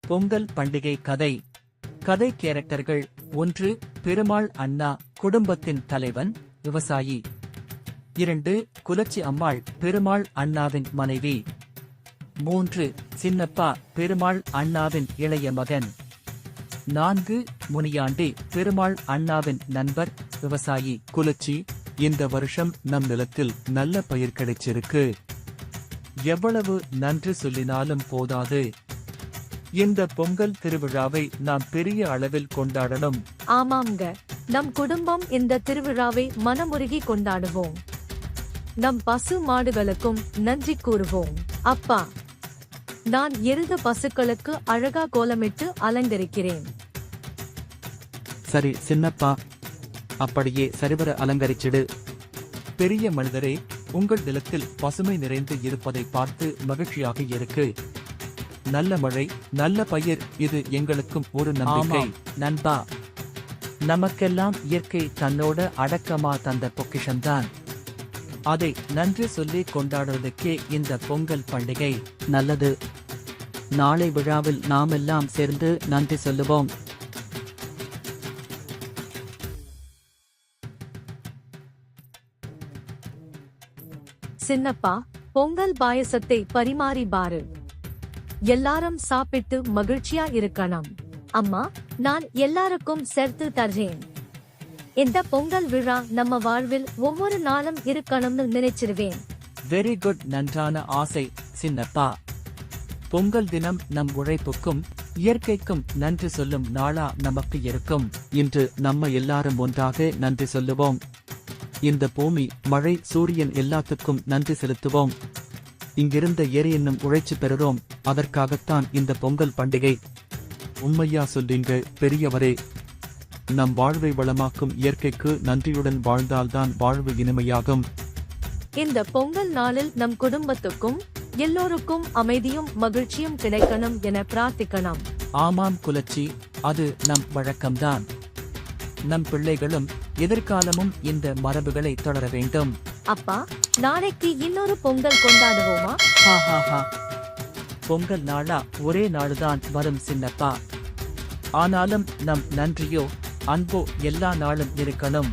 பொங்கல் பண்டிகை கதை. கதை கேரக்டர்கள்: 1. பெருமாள் அண்ணா, குடும்பத்தின் தலைவன், விவசாயி. 2. குலச்சி அம்மாள், பெருமாள் அண்ணாவின் மனைவி. 3. சின்னப்பா, பெருமாள் அண்ணாவின் இளைய மகன். 4. முனியாண்டி, பெருமாள் அண்ணாவின் நண்பர், விவசாயி. குலச்சி, இந்த வருஷம் நம் நிலத்தில் நல்ல பயிர் கிடைச்சிருக்கு. எவ்வளவு நன்றி சொல்லினாலும் போதாது. இந்த பொங்கல் திருவிழாவை நாம் பெரிய அளவில் கொண்டாடணும். ஆமாங்க, நம் குடும்பம் இந்த திருவிழாவை மனமுருகி கொண்டாடுவோம். நம் பசு மாடுகளுக்கும் நன்றி கூறுவோம். அப்பா, நான் எருது பசுக்களுக்கு அழகா கோலமிட்டு அலங்கரிக்கிறேன். சரி சின்னப்பா, அப்படியே சரிவர அலங்கரிச்சிடு. பெரிய மனிதரே, உங்கள் நிலத்தில் பசுமை நிறைந்து இருப்பதை பார்த்து மகிழ்ச்சியாக இருக்கு. நல்ல மழை, நல்ல பயிர், இது எங்களுக்கும் ஒரு நம்பிக்கை. நண்பா, நமக்கெல்லாம் இயற்கை தன்னோட அடக்கமா தந்த பொக்கிஷம்தான். அதை நன்றி சொல்லி கொண்டாடுவதற்கே இந்த பொங்கல் பண்டிகை. நல்லது, நாளை விழாவில் நாமெல்லாம் சேர்ந்து நன்றி சொல்லுவோம். சின்னப்பா, பொங்கல் பாயசத்தை பரிமாறி பாரு. எல்லாரும் சாப்பிட்டு மகிழ்ச்சியா இருக்கணும். அம்மா, நான் எல்லாருக்கும் சேர்த்து தர்றேன். இந்த பொங்கல் விழா நம்ம வாழ்வில் ஒவ்வொரு நாளும் இருக்கணும்னு நினைச்சிருவேன். வெரி குட், நன்றான ஆசை சின்னப்பா. பொங்கல் தினம் நம் உழைப்புக்கும் இயற்கைக்கும் நன்றி சொல்லும் நாளா நமக்கு இருக்கும். இன்று நம்ம எல்லாரும் ஒன்றாக நன்றி சொல்லுவோம். இந்த பூமி, மழை, சூரியன் எல்லாத்துக்கும் நன்றி செலுத்துவோம். இங்கிருந்த ஏரி என்னும் உழைச்சு பெறுறோம். அதற்காகத்தான் இந்த பொங்கல் பண்டிகை. உண்மையா சொல்றீங்க பெரியவரே. நம் வாழ்வை வளமாக்கும் இயற்கைக்கு நன்றியுடன் வாழ்ந்தால்தான் வாழ்வு இனிமையாகும். இந்த பொங்கல் நாளில் நம் குடும்பத்துக்கும் எல்லோருக்கும் அமைதியும் மகிழ்ச்சியும் கிடைக்கணும் என பிரார்த்திக்கணும். ஆமாம் குலச்சி, அது நம் வழக்கம்தான். நம் பிள்ளைகளும் எதிர்காலமும் இந்த மரபுகளை தொடர வேண்டும். அப்பா, நாளைக்கு இன்னொரு பொங்கல் கொண்டாடுவோமா? ஹா ஹா ஹா. பொங்கல் நாளா ஒரே நாளுதான் வரும் சின்னப்பா. ஆனாலும் நம் நன்றியோ அன்போ எல்லா நாளும் இருக்கணும்.